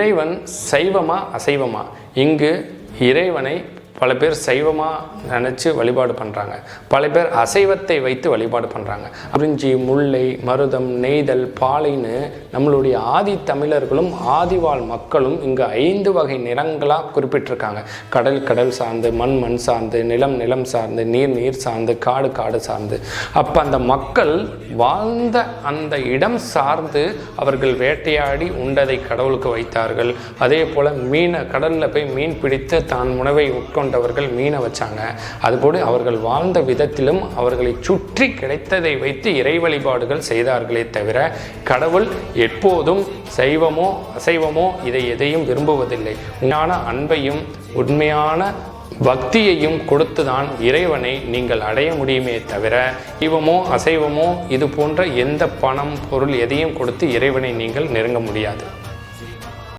இறைவன் சைவமா அசைவமா? இங்கு இறைவனை பல பேர் சைவமாக நினச்சி வழிபாடு பண்ணுறாங்க, பல பேர் அசைவத்தை வைத்து வழிபாடு பண்ணுறாங்க. குறிஞ்சி, முல்லை, மருதம், நெய்தல், பாலைன்னு நம்மளுடைய ஆதி தமிழர்களும் ஆதிவாழ் மக்களும் இங்கு 5 வகை நிறங்களாக குறிப்பிட்டிருக்காங்க. கடல் கடல் சார்ந்து, மண் மண் சார்ந்து, நிலம் நிலம் சார்ந்து, நீர் நீர் சார்ந்து, காடு காடு சார்ந்து. அப்போ அந்த மக்கள் வாழ்ந்த அந்த இடம் சார்ந்து அவர்கள் வேட்டையாடி உண்டதை கடவுளுக்கு வைத்தார்கள். அதே போல் கடலில் போய் மீன் பிடித்து தான் உணவை உட்கொண்டவர்கள் மீனை வச்சாங்க. அதுபோல அவர்கள் வாழ்ந்த விதத்திலும் அவர்களை சுற்றி கிடைத்ததை வைத்து இறை வழிபாடுகள் செய்தார்களே தவிர கடவுள் எப்போதும் சைவமோ அசைவமோ இதை எதையும் விரும்புவதில்லை. உண்மையான அன்பையும் உண்மையான பக்தியையும் கொடுத்துதான் இறைவனை நீங்கள் அடைய முடியுமே தவிர சைவமோ அசைவமோ இது போன்ற எந்த பணம் பொருள் எதையும் கொடுத்து இறைவனை நீங்கள் நெருங்க முடியாது.